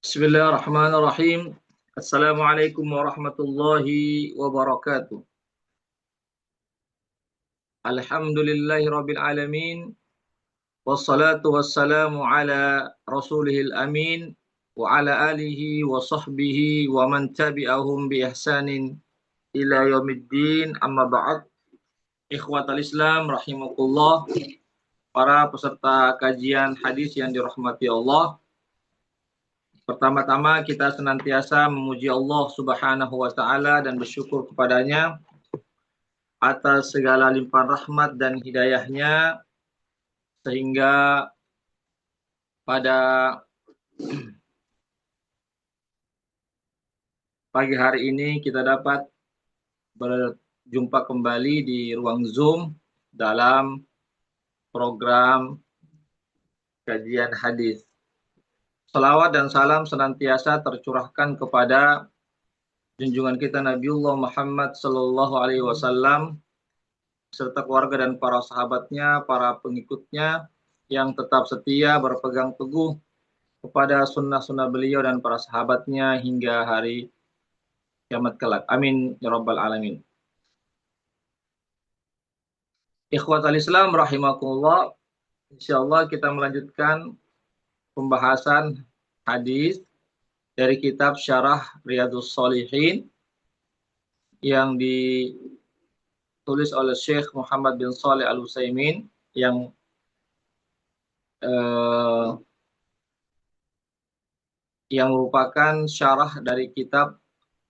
Bismillahirrahmanirrahim. Assalamualaikum warahmatullahi wabarakatuh. Alhamdulillahirabbil alamin. Wassalatu wassalamu ala rasulihil amin wa ala alihi wa sahbihi wa man tabi'ahum bi ihsanin ila yaumiddin. Amma ba'd. Ikhwatal Islam rahimakumullah. Para peserta kajian hadis yang dirahmati Allah. Pertama-tama kita senantiasa memuji Allah Subhanahu wa taala dan bersyukur kepadanya atas segala limpahan rahmat dan hidayahnya sehingga pada pagi hari ini kita dapat berjumpa kembali di ruang Zoom dalam program kajian hadis. Salawat dan salam senantiasa tercurahkan kepada junjungan kita Nabiullah Muhammad sallallahu alaihi wasallam serta keluarga dan para sahabatnya, para pengikutnya yang tetap setia berpegang teguh kepada sunnah-sunnah beliau dan para sahabatnya hingga hari kiamat kelak. Amin ya rabbal alamin. Ikhwatal Islam rahimakumullah. Insyaallah kita melanjutkan pembahasan hadis dari kitab Syarah Riyadhus Shalihin yang ditulis oleh Syekh Muhammad bin Shalih Al-Utsaimin yang merupakan syarah dari kitab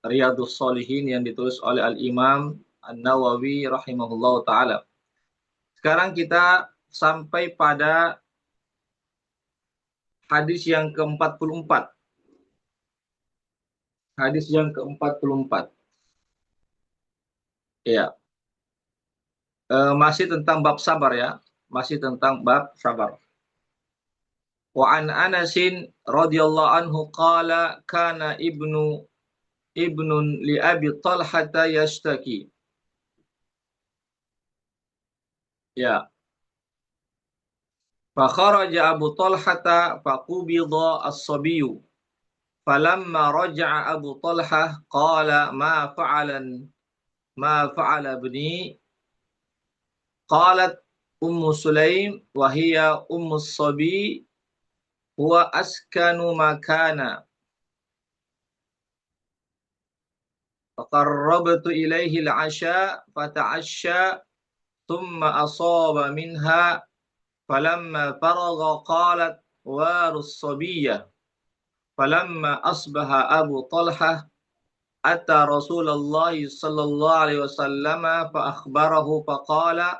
Riyadhus Shalihin yang ditulis oleh Al-Imam An-Nawawi rahimahullahu taala. Sekarang kita sampai pada hadis yang ke-44. Hadis yang ke-44. Ya. Masih tentang bab sabar ya. Masih tentang bab sabar. Wa an Anasin radhiyallahu anhu qala kana ibnun li Abi Talhata yashtaki. Ya. Fa kharaja Abu Talhata faqubida as-sabiyyu. Falamma raja'a Abu Talhah qala ma fa'ala ibni. Qalat Ummu Sulaim wa hiya Ummu as-sabi huwa askanu makana. Faqarrabtu ilaihi al-'asha fata'asha thumma asaba minha falamma faragha qalat warus sabiyya. Falamma asbaha Abu Talhah ata Rasulullah sallallahu alaihi wasallam fa akhbarahu faqala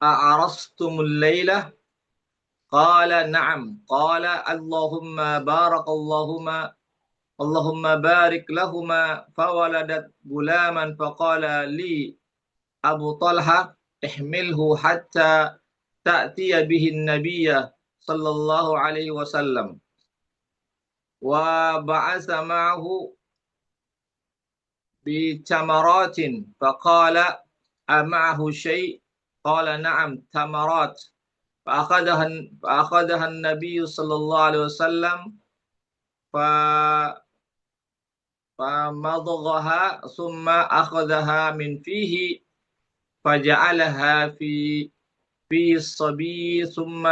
a'arastumul lailah. Qala na'am. Qala Allahumma barik lahuma fawaladat gulaman faqala li Abu Talha ihmilhu hatta ta'tiya bihi an-nabiyya sallallahu alaihi wasallam wa ba'atha ma'ahu bi tamaratin faqala ama'ahu shay' qala na'am tamarat فأخذها النبي صلى الله عليه وسلم فمضغها ثم أخذها من فيه فجعلها في الصبي ثم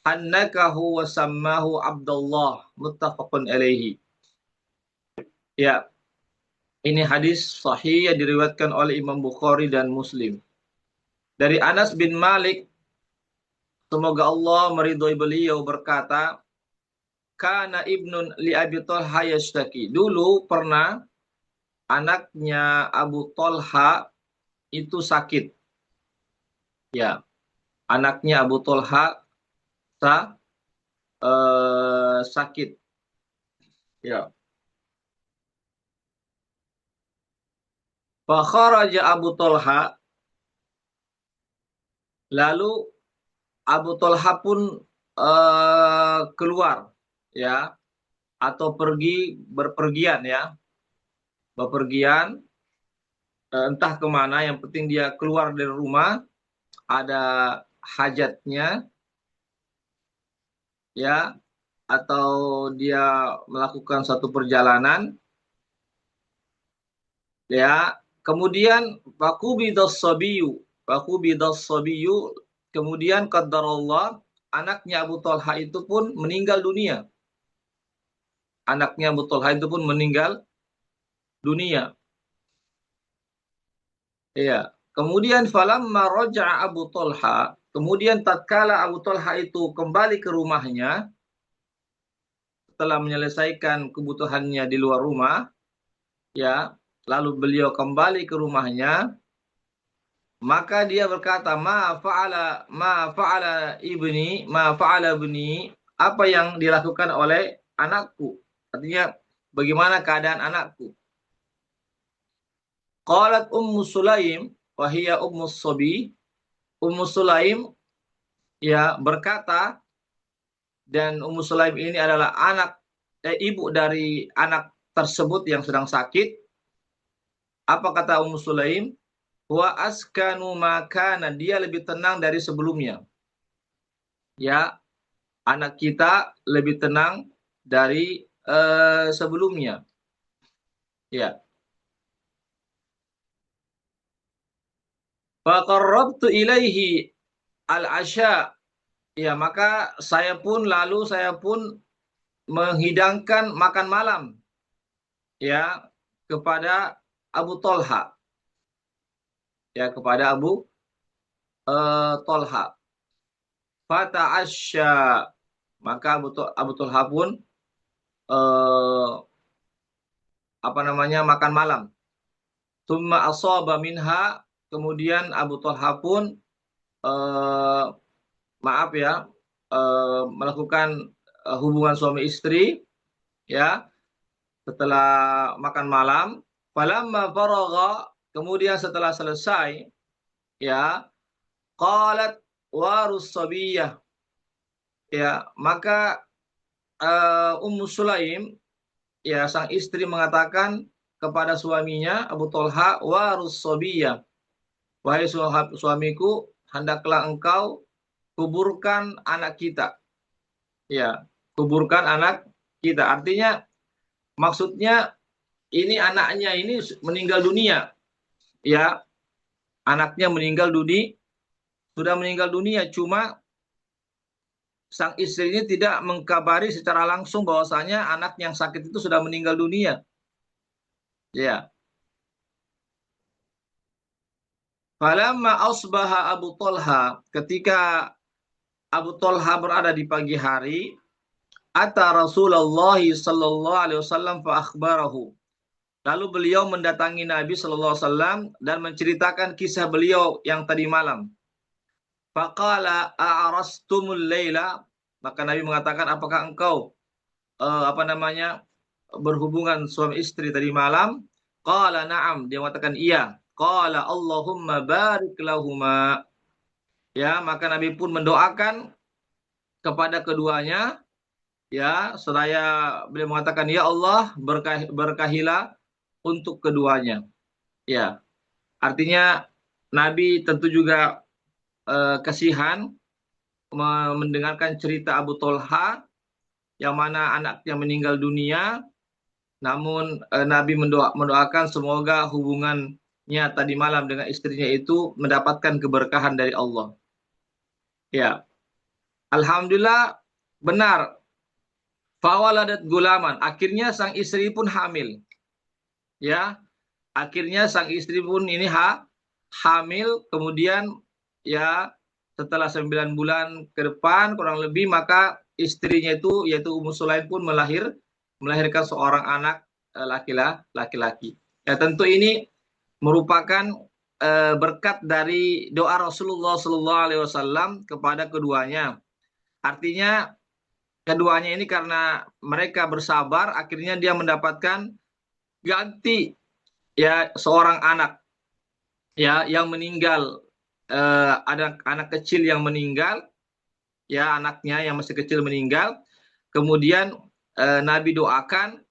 حنكه وسماه عبد الله متفق عليه. Ya, ini hadis sahih yang diriwayatkan oleh Imam Bukhari dan Muslim. Dari Anas bin Malik, semoga Allah meridhoi beliau, berkata, kana ibnun li Abi Talha yashtaki. Dulu pernah anaknya Abu Talha itu sakit. Ya, anaknya Abu Talha sakit. Ya. Fa kharaja Abu Talha, lalu Abu Talha pun keluar ya, atau berpergian ya, bepergian entah kemana, yang penting dia keluar dari rumah, ada hajatnya ya, atau dia melakukan suatu perjalanan, ya. Kemudian fakubidas sabiyu, kemudian qadarullah, anaknya Abu Talha itu pun meninggal dunia. Anaknya Abu Talha itu pun meninggal dunia. Ya. Kemudian falamma raja'a Abu Talha, kemudian tatkala Abu Talha itu kembali ke rumahnya setelah menyelesaikan kebutuhannya di luar rumah, ya, lalu beliau kembali ke rumahnya, maka dia berkata, ma fa'ala ibni, apa yang dilakukan oleh anakku? Artinya, bagaimana keadaan anakku? Qalat Ummu Sulaim wa hiya Ummu Sabi. Ummu Sulaim ya berkata, dan Ummu Sulaim ini adalah ibu dari anak tersebut yang sedang sakit. Apa kata Ummu Sulaim? Wa askanu makana, dia lebih tenang dari sebelumnya. Ya, anak kita lebih tenang dari sebelumnya. Ya. Faqarrabtu ilaihi al-asya. Ya, maka saya pun menghidangkan makan malam, ya, kepada Abu Talha. Ya, kepada Abu Talha. Fata'asya, maka Abu Talha pun eh, makan malam. Tsumma asaba minha, kemudian Abu Talha pun eh, melakukan hubungan suami istri, ya, setelah makan malam. Falamma faragha, kemudian setelah selesai, ya, qalat warus sabiyah, ya, maka Ummu Sulaim, ya, sang istri mengatakan kepada suaminya Abu Talha, warus sabiyah, wahai suamiku, hendaklah engkau kuburkan anak kita. Ya, kuburkan anak kita. Artinya, maksudnya ini anaknya ini meninggal dunia. Ya, anaknya sudah meninggal dunia. Cuma sang istri ini tidak mengkabari secara langsung bahwasanya anak yang sakit itu sudah meninggal dunia. Ya. Falamma asbaha Abu Talha, ketika Abu Talha berada di pagi hari, ata Rasulullah sallallahu alaihi wasallam fa akhbarahu. Lalu beliau mendatangi Nabi sallallahu alaihi wasallam dan menceritakan kisah beliau yang tadi malam. Faqala a'rastumul laila, maka Nabi mengatakan, apakah engkau berhubungan suami istri tadi malam? Qala na'am, dia mengatakan iya. Qala Allahumma barik lahuma. Ya, maka Nabi pun mendoakan kepada keduanya, ya, seraya beliau mengatakan, ya Allah, berkahilah untuk keduanya. Ya, artinya Nabi tentu juga kasihan mendengarkan cerita Abu Talha yang mana anaknya meninggal dunia, namun Nabi mendoakan semoga hubungannya tadi malam dengan istrinya itu mendapatkan keberkahan dari Allah. Ya, alhamdulillah benar. Fawaladat gulaman, akhirnya sang istri pun hamil. Ya, akhirnya sang istri pun ini hamil, kemudian, ya, setelah 9 bulan ke depan kurang lebih, maka istrinya itu yaitu Ummu Sulaim pun melahirkan seorang anak laki-laki. Ya, tentu ini merupakan berkat dari doa Rasulullah SAW kepada keduanya. Artinya keduanya ini karena mereka bersabar, akhirnya dia mendapatkan ganti, ya, seorang anak, ya, yang meninggal, ada anak kecil yang meninggal, ya, anaknya yang masih kecil meninggal. Kemudian Nabi doakan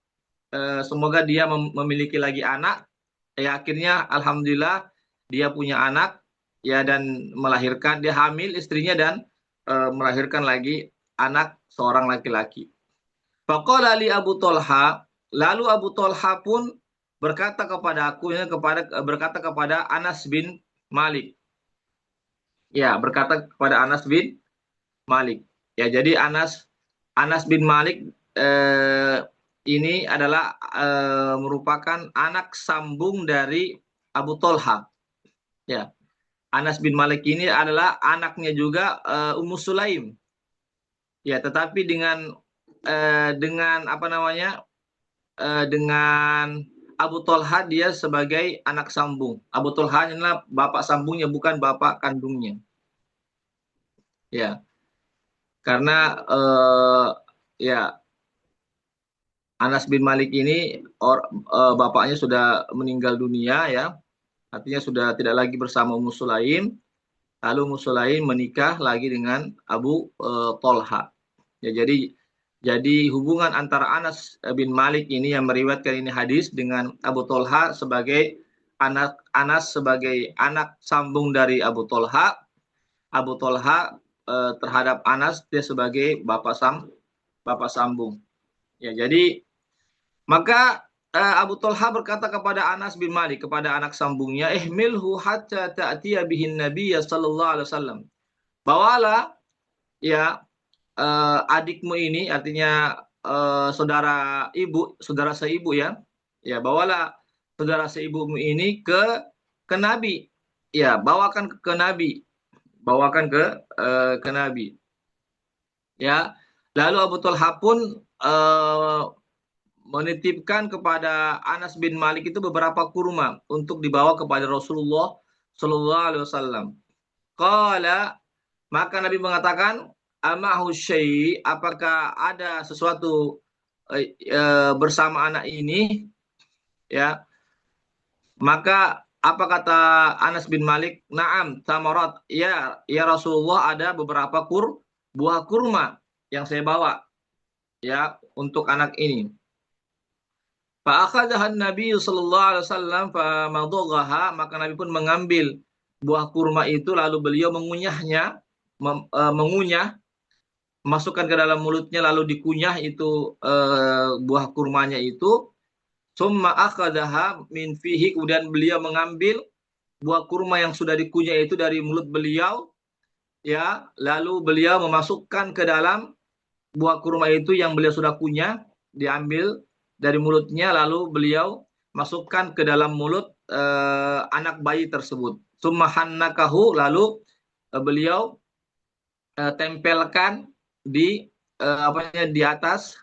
semoga dia memiliki lagi anak. Ya, akhirnya alhamdulillah dia punya anak, ya, dan melahirkan, dia hamil istrinya dan melahirkan lagi anak seorang laki-laki. Faqala li Abu Thalha, lalu Abu Thalha pun berkata kepada aku, ya, berkata kepada Anas bin Malik. Ya, berkata kepada Anas bin Malik. Ya, jadi Anas bin Malik ini adalah merupakan anak sambung dari Abu Thalha. Ya, Anas bin Malik ini adalah anaknya juga Ummu Sulaim. Ya, tetapi dengan apa namanya? Dengan Abu Thalha dia sebagai anak sambung. Abu Thalha adalah bapak sambungnya, bukan bapak kandungnya. Ya, karena ya Anas bin Malik ini bapaknya sudah meninggal dunia, ya, artinya sudah tidak lagi bersama Ummu Sulaim. Lalu Ummu Sulaim menikah lagi dengan Abu Thalha. Ya, jadi hubungan antara Anas bin Malik ini yang meriwayatkan ini hadis dengan Abu Thalha sebagai Anas sebagai anak sambung dari Abu Thalha. Abu Thalha terhadap Anas dia sebagai bapak sambung. Ya, jadi maka Abu Thalha berkata kepada Anas bin Malik, kepada anak sambungnya, ihmilhu hatta ta'tiya bihin nabiyya sallallahu alaihi wasallam. Bawalah, ya, adikmu ini, artinya saudara seibu, ya. Ya, bawalah saudara seibumu ini ke Nabi. Ya, bawakan ke Nabi. Bawakan ke Nabi. Ya. Lalu Abu Thalha pun menitipkan kepada Anas bin Malik itu beberapa kurma untuk dibawa kepada Rasulullah Shallallahu Alaihi Wasallam. Qala, maka Nabi mengatakan, amahu syai, apakah ada sesuatu bersama anak ini? Ya, maka apa kata Anas bin Malik? Naam, tamarat. Ya, ya Rasulullah, ada beberapa buah kurma yang saya bawa, ya, untuk anak ini. Fa'akhadhaha Nabi sallallahu alaihi wasallam famadaghaha, maka Nabi pun mengambil buah kurma itu lalu beliau mengunyahnya, mengunyah, masukkan ke dalam mulutnya lalu dikunyah itu buah kurmanya itu. Summa akhadhaha min fihi, kemudian beliau mengambil buah kurma yang sudah dikunyah itu dari mulut beliau, ya, lalu beliau memasukkan ke dalam buah kurma itu yang beliau sudah kunyah, diambil dari mulutnya lalu beliau masukkan ke dalam mulut anak bayi tersebut. Summa hannakahu, lalu beliau tempelkan di di atas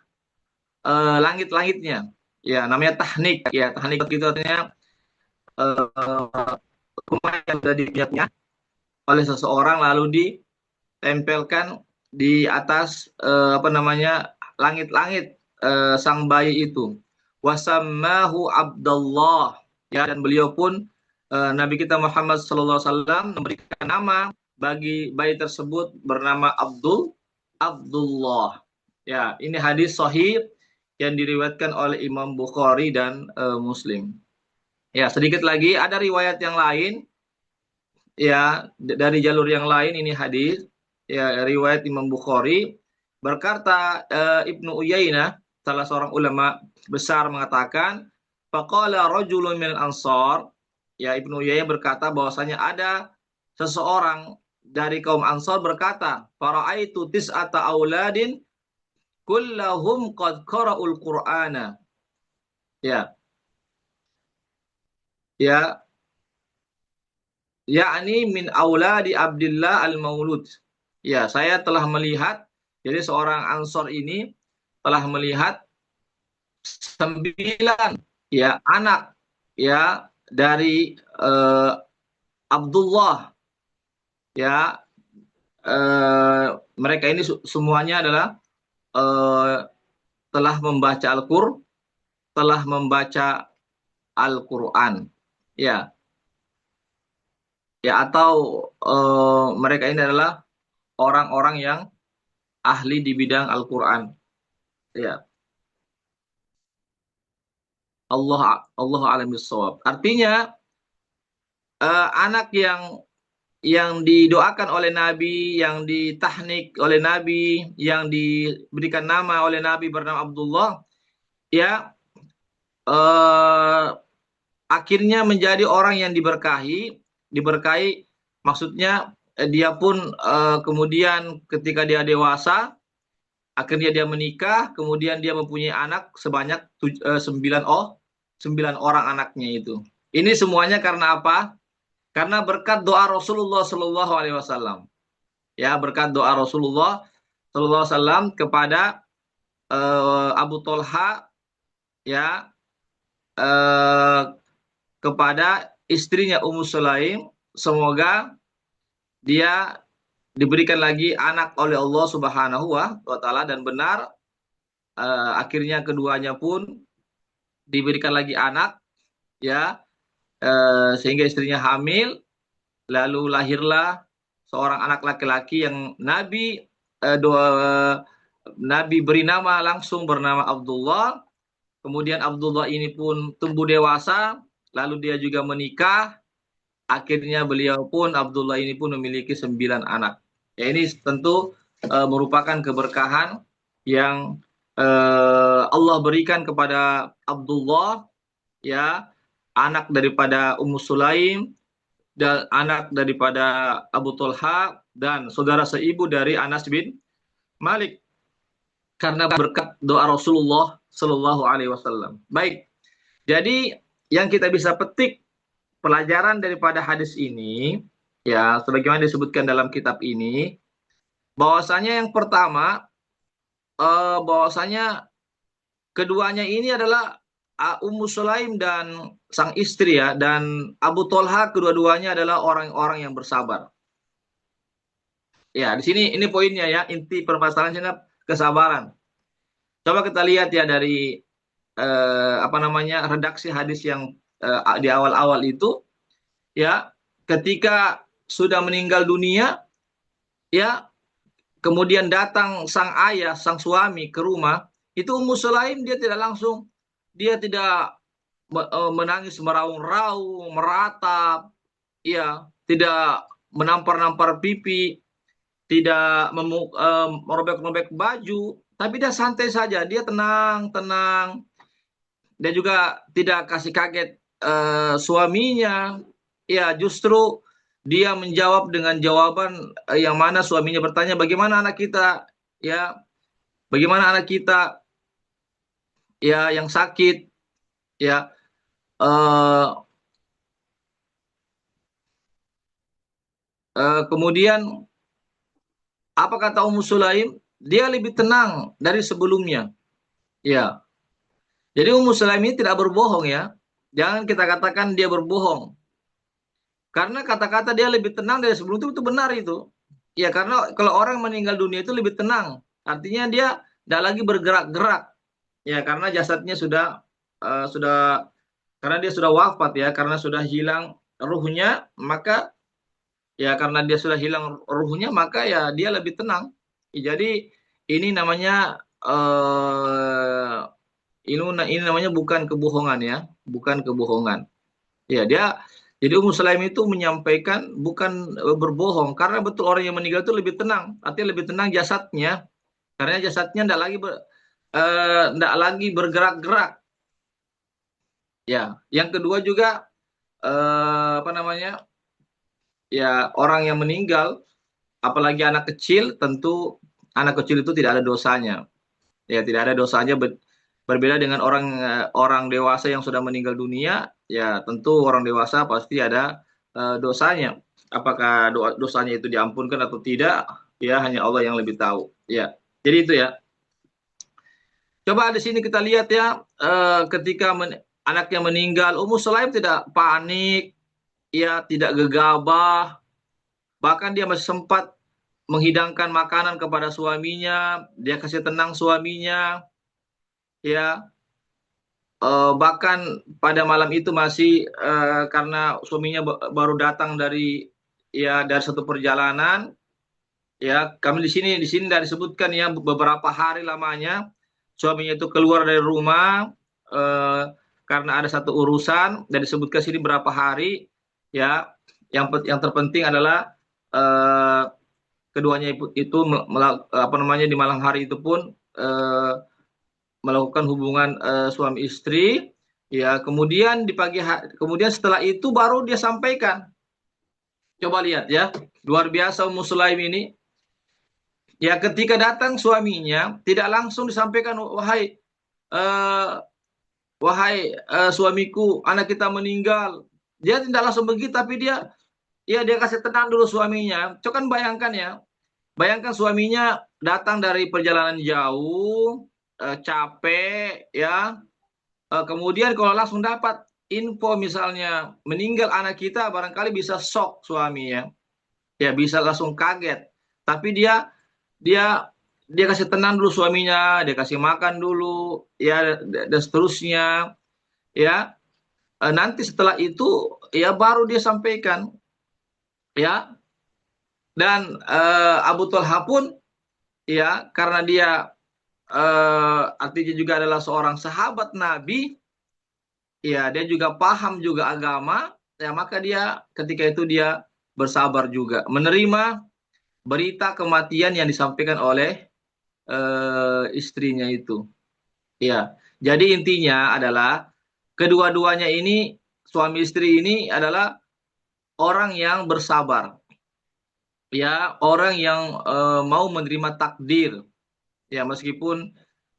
langit-langitnya. Ya, namanya tahnik. Ya, tahnik itu artinya kurma yang sudah dipunyai oleh seseorang lalu ditempelkan di atas langit-langit sang bayi itu. Wasammahu Abdullah, ya, dan beliau pun Nabi kita Muhammad sallallahu alaihi wasallam memberikan nama bagi bayi tersebut bernama Abdullah. Ya, ini hadis sahih yang diriwayatkan oleh Imam Bukhari dan Muslim. Ya, sedikit lagi ada riwayat yang lain, ya, dari jalur yang lain ini hadis, ya, riwayat Imam Bukhari, berkata Ibnu Uyainah, salah seorang ulama besar, mengatakan faqala rajulun minal ansar, ya, Ibnu Uyainah berkata bahwasanya ada seseorang dari kaum Ansar berkata, fara'aitu tis'ata auladin kullahum qad qara'ul Qur'ana. Ya. Ya, yakni min auladi Abdillah al-Maulud. Ya, saya telah melihat, jadi seorang Ansor ini telah melihat 9, ya, anak, ya, dari Abdullah, ya, mereka ini semuanya adalah telah membaca Al-Qur'an, ya, ya, atau mereka ini adalah orang-orang yang ahli di bidang Al-Qur'an. Ya. Allah a'lam bishawab. Artinya anak yang didoakan oleh Nabi, yang ditahnik oleh Nabi, yang diberikan nama oleh Nabi bernama Abdullah, ya akhirnya menjadi orang yang diberkahi maksudnya dia pun kemudian ketika dia dewasa, akhirnya dia menikah, kemudian dia mempunyai anak sebanyak 9 orang anaknya itu. Ini semuanya karena apa? Karena berkat doa Rasulullah Shallallahu Alaihi Wasallam. Ya, berkat doa Rasulullah Shallallahu Alaihi Wasallam kepada Abu Tolha, ya, kepada istrinya Ummu Sulaim, semoga dia diberikan lagi anak oleh Allah Subhanahu wa taala, dan benar akhirnya keduanya pun diberikan lagi anak, ya, sehingga istrinya hamil, lalu lahirlah seorang anak laki-laki yang Nabi beri nama langsung bernama Abdullah. Kemudian Abdullah ini pun tumbuh dewasa, lalu dia juga menikah. Akhirnya Abdullah ini pun memiliki 9 anak. Ya, ini tentu merupakan keberkahan yang Allah berikan kepada Abdullah, ya, anak daripada Ummu Sulaim dan anak daripada Abu Tolha dan saudara seibu dari Anas bin Malik, karena berkat doa Rasulullah Shallallahu Alaihi Wasallam. Baik, jadi yang kita bisa petik pelajaran daripada hadis ini, ya, sebagaimana disebutkan dalam kitab ini, bahwasanya yang pertama, bahwasanya keduanya ini adalah Ummu Sulaim dan sang istri, ya, dan Abu Tolha, kedua-duanya adalah orang-orang yang bersabar. Ya, di sini ini poinnya, ya, inti permasalahannya kesabaran. Coba kita lihat, ya, dari redaksi hadis yang di awal-awal itu, ya, ketika sudah meninggal dunia, ya, kemudian datang sang ayah, sang suami ke rumah, itu Ummu Sulaim dia tidak menangis meraung-raung, meratap, ya, tidak menampar-nampar pipi, tidak merobek-robek baju, tapi dia santai saja, dia tenang, dan juga tidak kasih kaget suaminya. Ya, justru dia menjawab dengan jawaban yang mana suaminya bertanya, bagaimana anak kita, ya, bagaimana anak kita, ya, yang sakit, ya, kemudian apa kata Ummu Sulaim? Dia lebih tenang dari sebelumnya, ya. Jadi Ummu Sulaim ini tidak berbohong, ya. Jangan kita katakan dia berbohong. Karena kata-kata dia lebih tenang dari sebelum itu benar itu. Ya, karena kalau orang meninggal dunia itu lebih tenang. Artinya dia tidak lagi bergerak-gerak. Ya, karena jasadnya karena dia sudah wafat, ya, karena sudah hilang ruhnya, maka, ya, karena dia sudah hilang ruhnya, maka, ya, dia lebih tenang. Jadi ini namanya ini namanya bukan kebohongan, ya, bukan kebohongan. Ya, jadi Ummu Sulaim itu menyampaikan bukan berbohong, karena betul orang yang meninggal itu lebih tenang, artinya lebih tenang jasadnya, karena jasadnya tidak lagi bergerak-gerak. Ya, yang kedua juga ya, orang yang meninggal, apalagi anak kecil, tentu anak kecil itu tidak ada dosanya. Ya, tidak ada dosanya, berbeda dengan orang dewasa yang sudah meninggal dunia, ya, tentu orang dewasa pasti ada dosanya. Apakah dosanya itu diampunkan atau tidak, ya, hanya Allah yang lebih tahu. Ya, jadi itu, ya. Coba di sini kita lihat, ya, ketika anaknya meninggal, Ummu Sulaim tidak panik, ya, tidak gegabah, bahkan dia masih sempat menghidangkan makanan kepada suaminya, dia kasih tenang suaminya, ya. Bahkan pada malam itu masih karena suaminya baru datang dari satu perjalanan, ya, kami di sini tidak disebutkan, ya, beberapa hari lamanya suaminya itu keluar dari rumah karena ada satu urusan, dan disebutkan sini berapa hari, ya. Yang terpenting adalah eh, keduanya itu di malam hari itu pun melakukan hubungan suami istri, ya kemudian di kemudian setelah itu baru dia sampaikan. Coba lihat ya, luar biasa Ummu Sulaim ini. Ya ketika datang suaminya tidak langsung disampaikan, eh, suamiku, anak kita meninggal. Dia tidak langsung begitu, tapi dia kasih tenang dulu suaminya. Coba kan bayangkan ya, bayangkan suaminya datang dari perjalanan jauh, capek ya. Kemudian kalau langsung dapat info misalnya meninggal anak kita, barangkali bisa shock suami ya. Ya bisa langsung kaget. Tapi dia dia kasih tenang dulu suaminya, dia kasih makan dulu ya dan seterusnya ya. Nanti setelah itu ya baru dia sampaikan ya. Dan Abu Talha pun ya karena dia artinya juga adalah seorang sahabat Nabi, ya dia juga paham juga agama, ya maka dia ketika itu dia bersabar juga menerima berita kematian yang disampaikan oleh istrinya itu. Ya, jadi intinya adalah kedua-duanya ini, suami istri ini adalah orang yang bersabar, ya orang yang mau menerima takdir, ya meskipun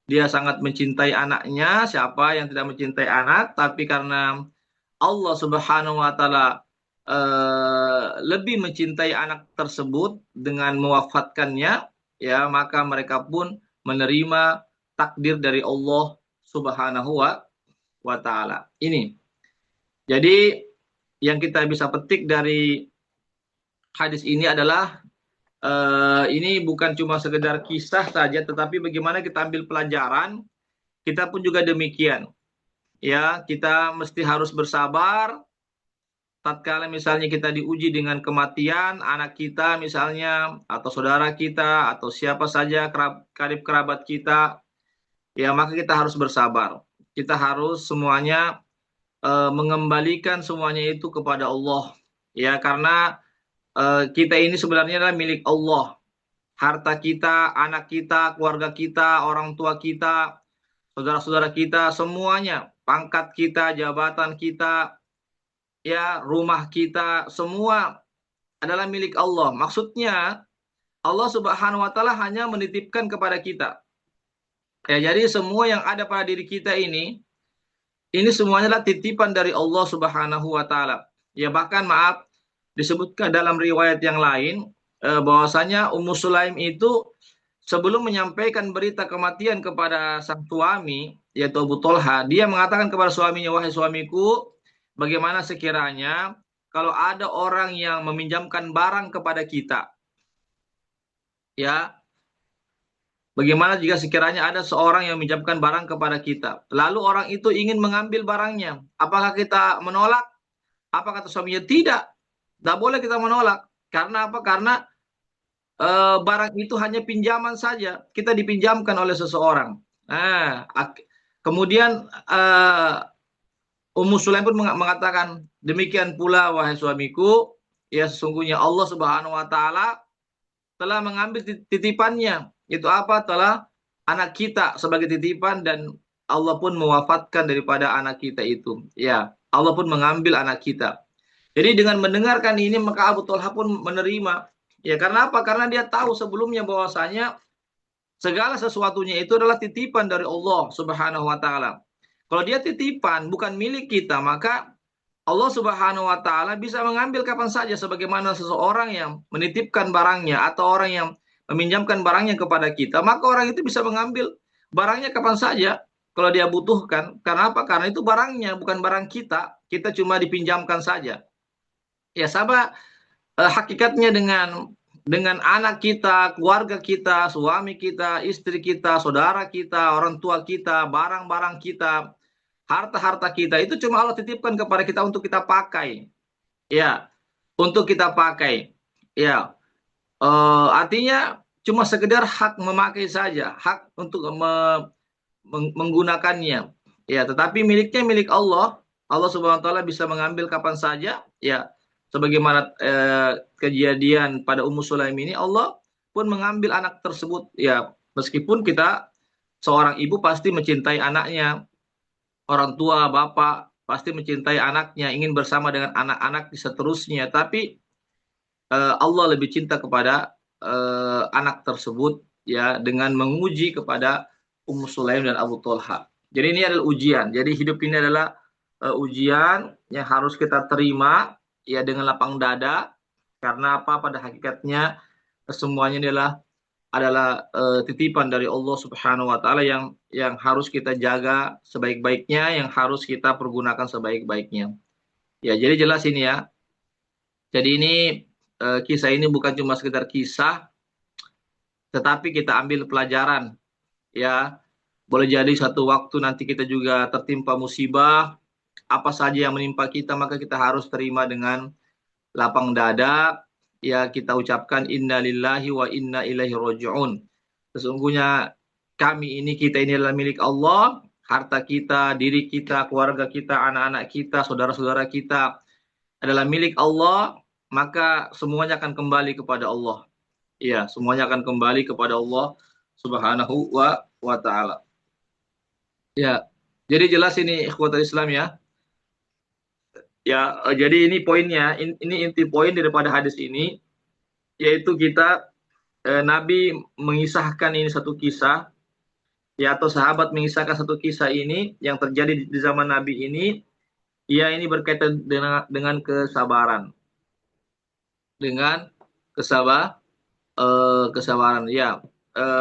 dia sangat mencintai anaknya, siapa yang tidak mencintai anak, tapi karena Allah Subhanahu wa taala lebih mencintai anak tersebut dengan mewafatkannya, ya maka mereka pun menerima takdir dari Allah Subhanahu wa taala. Ini. Jadi yang kita bisa petik dari hadis ini adalah ini bukan cuma sekedar kisah saja, tetapi bagaimana kita ambil pelajaran, kita pun juga demikian. Ya, kita mesti harus bersabar tatkala misalnya kita diuji dengan kematian anak kita misalnya, atau saudara kita, atau siapa saja karib kerabat kita, ya maka kita harus bersabar. Kita harus semuanya mengembalikan semuanya itu kepada Allah. Ya, karena kita ini sebenarnya adalah milik Allah. Harta kita, anak kita, keluarga kita, orang tua kita, saudara-saudara kita, semuanya, pangkat kita, jabatan kita, ya, rumah kita, semua adalah milik Allah. Maksudnya Allah Subhanahu wa taala hanya menitipkan kepada kita. Ya, jadi semua yang ada pada diri kita ini semuanya adalah titipan dari Allah Subhanahu wa taala. Ya, bahkan maaf disebutkan dalam riwayat yang lain bahwasanya Ummu Sulaim itu sebelum menyampaikan berita kematian kepada sang suami yaitu Abu Talha, dia mengatakan kepada suaminya, wahai suamiku, bagaimana sekiranya kalau ada orang yang meminjamkan barang kepada kita, ya, bagaimana jika sekiranya ada seorang yang meminjamkan barang kepada kita, lalu orang itu ingin mengambil barangnya, apakah kita menolak? Apa kata suaminya? Tidak, tidak boleh kita menolak. Karena apa? Karena barang itu hanya pinjaman saja, kita dipinjamkan oleh seseorang. Nah, kemudian Ummu Sulaim pun mengatakan, demikian pula wahai suamiku, ya sesungguhnya Allah Subhanahu wa taala telah mengambil titipannya. Itu apa? Telah anak kita sebagai titipan, dan Allah pun mewafatkan daripada anak kita itu. Ya, Allah pun mengambil anak kita. Jadi dengan mendengarkan ini maka Abu Talha pun menerima. Ya, karena apa? Karena dia tahu sebelumnya bahwasanya segala sesuatunya itu adalah titipan dari Allah Subhanahu wa taala. Kalau dia titipan bukan milik kita, maka Allah Subhanahu wa taala bisa mengambil kapan saja, sebagaimana seseorang yang menitipkan barangnya atau orang yang meminjamkan barangnya kepada kita, maka orang itu bisa mengambil barangnya kapan saja kalau dia butuhkan. Karena apa? Karena itu barangnya, bukan barang kita. Kita cuma dipinjamkan saja. Ya, sama hakikatnya dengan anak kita, keluarga kita, suami kita, istri kita, saudara kita, orang tua kita, barang-barang kita, harta-harta kita, itu cuma Allah titipkan kepada kita untuk kita pakai. Ya, untuk kita pakai. Ya, artinya cuma sekedar hak memakai saja, hak untuk menggunakannya. Ya, tetapi miliknya milik Allah. Allah Subhanahu wa taala bisa mengambil kapan saja, ya. sebagaimana kejadian pada Ummu Sulaim ini, Allah pun mengambil anak tersebut. Ya, meskipun kita seorang ibu pasti mencintai anaknya, orang tua, bapak pasti mencintai anaknya, ingin bersama dengan anak-anak seterusnya. Tapi Allah lebih cinta kepada anak tersebut ya dengan menguji kepada Ummu Sulaim dan Abu Talha. Jadi ini adalah ujian. Jadi hidup ini adalah ujian yang harus kita terima ya dengan lapang dada. Karena apa? Pada hakikatnya semuanya adalah titipan dari Allah Subhanahu wa taala yang harus kita jaga sebaik-baiknya, yang harus kita pergunakan sebaik-baiknya. Ya, jadi jelas ini ya. Jadi ini kisah ini bukan cuma sekedar kisah, tetapi kita ambil pelajaran. Ya, boleh jadi satu waktu nanti kita juga tertimpa musibah, apa saja yang menimpa kita maka kita harus terima dengan lapang dada. Ya, kita ucapkan innalillahi wa inna ilaihi raji'un. Sesungguhnya kita ini adalah milik Allah, harta kita, diri kita, keluarga kita, anak-anak kita, saudara-saudara kita adalah milik Allah, maka semuanya akan kembali kepada Allah. Iya, semuanya akan kembali kepada Allah Subhanahu wa taala. Ya. Jadi jelas ini ikhwatul Islam ya. Ya, jadi ini poinnya, ini inti poin daripada hadis ini, yaitu kita Nabi mengisahkan ini satu kisah, ya atau sahabat mengisahkan satu kisah ini yang terjadi di zaman Nabi ini, ya ini berkaitan dengan kesabaran, dengan kesabaran. Ya,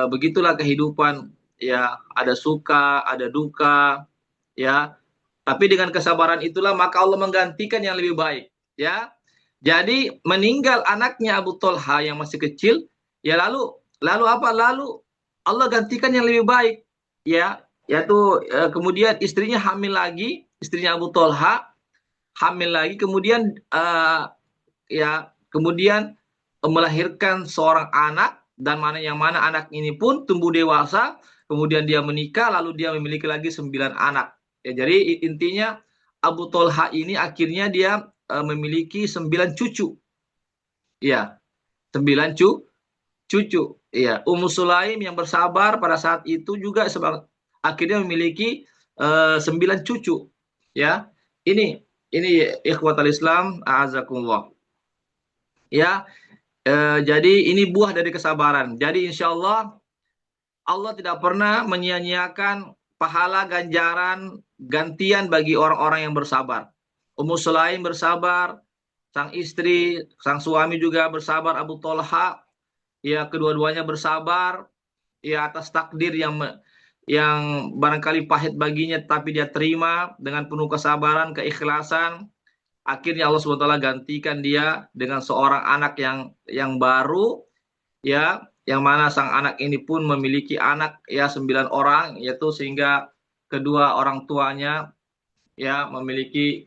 begitulah kehidupan. Ya, ada suka, ada duka. Ya, tapi dengan kesabaran itulah maka Allah menggantikan yang lebih baik. Ya, jadi meninggal anaknya Abu Talha yang masih kecil, ya lalu apa? Lalu Allah gantikan yang lebih baik. Ya, yaitu kemudian istrinya hamil lagi, istrinya Abu Talha hamil lagi, kemudian kemudian melahirkan seorang anak, dan mana anak ini pun tumbuh dewasa, kemudian dia menikah, lalu dia memiliki lagi 9 anak. Ya, jadi intinya Abu Talha ini akhirnya dia memiliki 9 cucu. Ya, 9 cucu. Ya, Ummu Sulaim yang bersabar pada saat itu juga akhirnya memiliki 9 cucu. Ya, ini ikhwatal Islam, a'azakumullah. Ya, jadi ini buah dari kesabaran. Jadi insya Allah tidak pernah menyia-nyiakan pahala ganjaran gantian bagi orang-orang yang bersabar. Ummu Sulaim bersabar, sang istri, sang suami juga bersabar, Abu Talha, ya kedua-duanya bersabar, ya atas takdir yang barangkali pahit baginya, tapi dia terima dengan penuh kesabaran, keikhlasan. Akhirnya Allah SWT gantikan dia dengan seorang anak yang baru, ya, yang mana sang anak ini pun memiliki anak ya 9 orang, yaitu sehingga kedua orang tuanya ya memiliki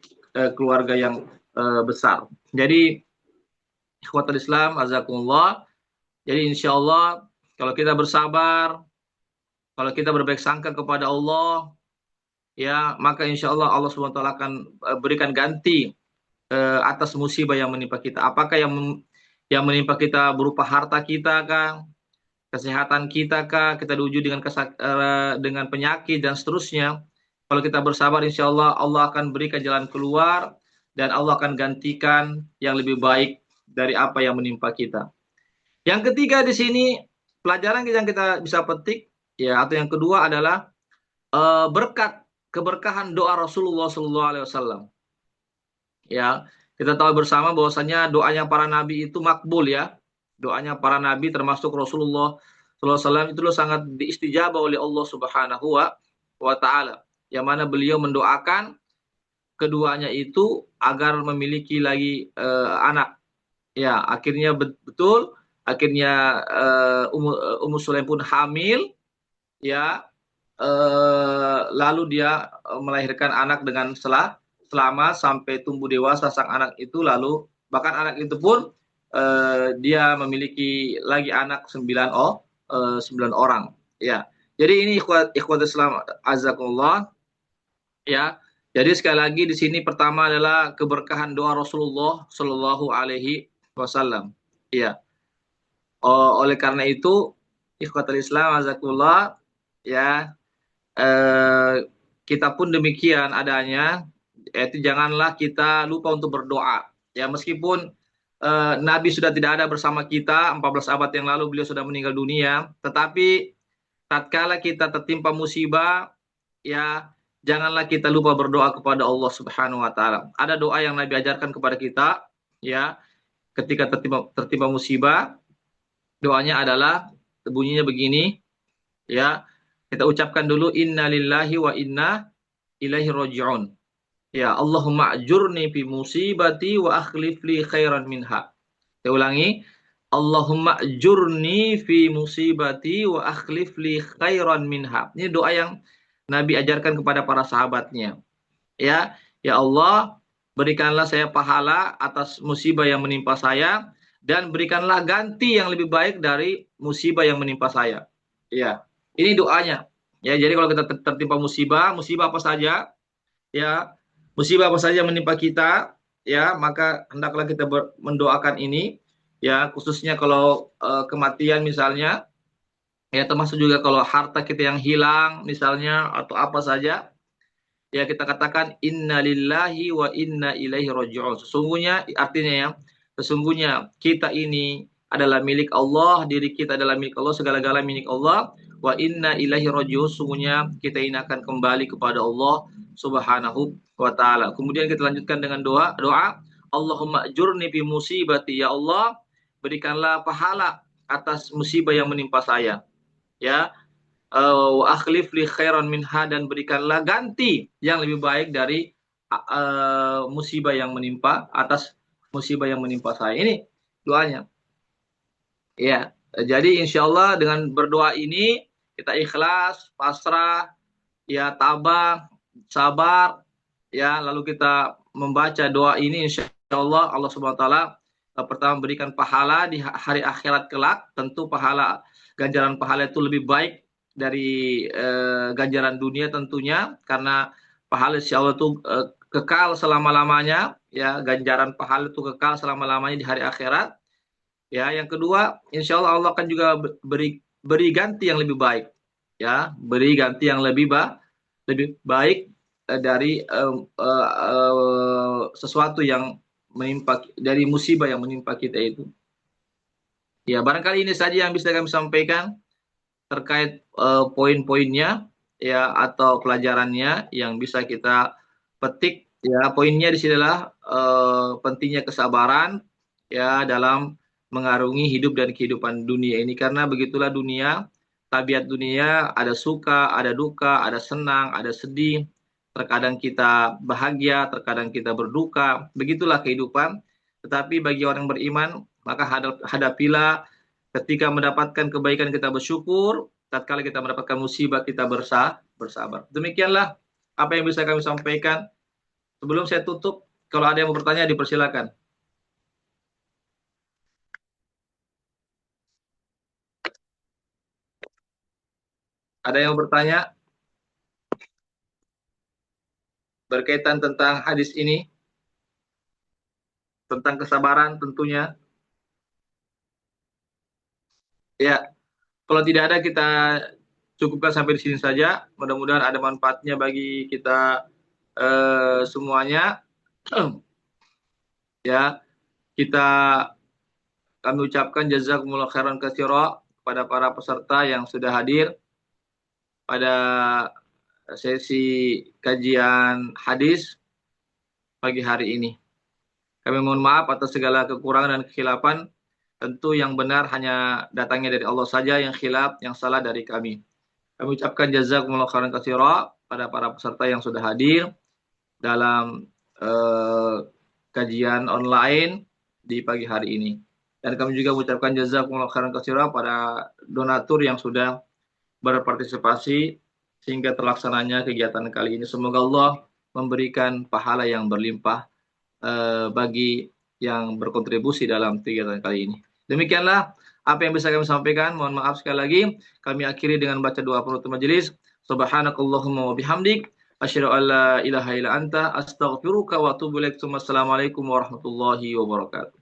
keluarga yang besar. Jadi ikhwatul Islam azakumullah. Jadi insya Allah kalau kita bersabar, kalau kita berbaik sangka kepada Allah, ya maka insya Allah Allah SWT akan berikan ganti atas musibah yang menimpa kita. Apakah yang menimpa kita berupa harta kita kah, kesehatan kita kah, kita diuji dengan penyakit dan seterusnya. Kalau kita bersabar, insya Allah Allah akan berikan jalan keluar dan Allah akan gantikan yang lebih baik dari apa yang menimpa kita. Yang ketiga di sini pelajaran yang kita bisa petik ya, atau yang kedua adalah keberkahan doa Rasulullah SAW. Ya, kita tahu bersama bahwasanya doanya para nabi itu makbul ya. Doanya para nabi termasuk Rasulullah SAW itu sangat diistijabah oleh Allah Subhanahu wa taala. Yang mana beliau mendoakan keduanya itu agar memiliki lagi anak. Ya, akhirnya betul akhirnya Ummu Sulaim pun hamil ya, lalu dia melahirkan anak dengan selama sampai tumbuh dewasa sang anak itu, lalu bahkan anak itu pun dia memiliki lagi anak 9 orang ya. Jadi ini ikhwat Islam azakumullah ya. Jadi sekali lagi di sini pertama adalah keberkahan doa Rasulullah Shallallahu Alaihi Wasallam. Iya. Oleh karena itu, ikhwatul Islam, azakullah, ya, eh, kita pun demikian adanya, yaitu janganlah kita lupa untuk berdoa. Ya, meskipun Nabi sudah tidak ada bersama kita, 14 abad yang lalu beliau sudah meninggal dunia, tetapi tatkala kita tertimpa musibah, ya, janganlah kita lupa berdoa kepada Allah Subhanahu wa taala. Ada doa yang Nabi ajarkan kepada kita, ya, ketika tertimpa musibah, doanya adalah bunyinya begini, ya. Kita ucapkan dulu inna lillahi wa inna ilaihi raji'un. Ya, Allahumma ajurni fi musibati wa akhlif li khairan minha. Saya ulangi, Allahumma ajurni fi musibati wa akhlif li khairan minha. Ini doa yang Nabi ajarkan kepada para sahabatnya. Ya, ya Allah, berikanlah saya pahala atas musibah yang menimpa saya dan berikanlah ganti yang lebih baik dari musibah yang menimpa saya. Ya, ini doanya. Ya, jadi kalau kita tertimpa musibah, musibah apa saja, ya, musibah apa saja yang menimpa kita, ya, maka hendaklah kita mendoakan ini, ya, khususnya kalau kematian misalnya, ya, termasuk juga kalau harta kita yang hilang misalnya atau apa saja, ya, kita katakan inna lillahi wa inna ilaihi raji'un. Sesungguhnya artinya, ya, sesungguhnya kita ini adalah milik Allah, diri kita adalah milik Allah, segala-gala milik Allah, wa inna ilaihi raji'un. Sesungguhnya kita ini akan kembali kepada Allah Subhanahu wa taala. Kemudian kita lanjutkan dengan doa, Allahumma ajurni fi musibati, ya Allah, berikanlah pahala atas musibah yang menimpa saya. Ya, wa akhlif li khairan minha, dan berikanlah ganti yang lebih baik dari musibah yang menimpa, atas musibah yang menimpa saya. Ini doanya. Ya, jadi insya Allah dengan berdoa ini kita ikhlas, pasrah, ya, tabah, sabar, ya, lalu kita membaca doa ini, insya Allah Allah Subhanahu Wa Taala pertama berikan pahala di hari akhirat kelak. Tentu pahala, ganjaran pahala itu lebih baik dari ganjaran dunia tentunya, karena pahala insya Allah itu kekal selama-lamanya, ya, ganjaran pahala itu kekal selama-lamanya di hari akhirat. Ya, yang kedua, insya Allah Allah akan juga beri ganti yang lebih baik, ya, beri ganti yang lebih baik dari sesuatu yang menimpa, dari musibah yang menimpa kita itu. Ya, barangkali ini saja yang bisa kami sampaikan terkait poin-poinnya, ya, atau pelajarannya yang bisa kita petik. Ya, poinnya di sini adalah pentingnya kesabaran, ya, dalam mengarungi hidup dan kehidupan dunia ini, karena begitulah dunia, tabiat dunia, ada suka, ada duka, ada senang, ada sedih, terkadang kita bahagia, terkadang kita berduka, begitulah kehidupan. Tetapi bagi orang beriman, maka hadapilah, ketika mendapatkan kebaikan kita bersyukur, tatkala kita mendapatkan musibah kita bersabar. Demikianlah apa yang bisa kami sampaikan. Sebelum saya tutup, kalau ada yang mau bertanya dipersilakan. Ada yang bertanya berkaitan tentang hadis ini, tentang kesabaran tentunya? Ya, kalau tidak ada, kita cukupkan sampai di sini saja. Mudah-mudahan ada manfaatnya bagi kita semuanya. Ya, kami ucapkan jazakumullah khairan katsira kepada para peserta yang sudah hadir pada sesi kajian hadis pagi hari ini. Kami mohon maaf atas segala kekurangan dan kekhilafan. Tentu yang benar hanya datangnya dari Allah saja, yang khilaf, yang salah dari kami. Kami ucapkan jazakumullah khairan katsira pada para peserta yang sudah hadir dalam kajian online di pagi hari ini. Dan kami juga mengucapkan jazakumullah khairan katsira pada donatur yang sudah berpartisipasi sehingga terlaksananya kegiatan kali ini. Semoga Allah memberikan pahala yang berlimpah bagi yang berkontribusi dalam kegiatan kali ini. Demikianlah apa yang bisa kami sampaikan. Mohon maaf sekali lagi. Kami akhiri dengan baca doa penutup majelis. Subhanakallahumma wa bihamdik, Asyhadu an la ilaha illa anta astaghfiruka wa atubu ilaik. Assalamualaikum warahmatullahi wabarakatuh.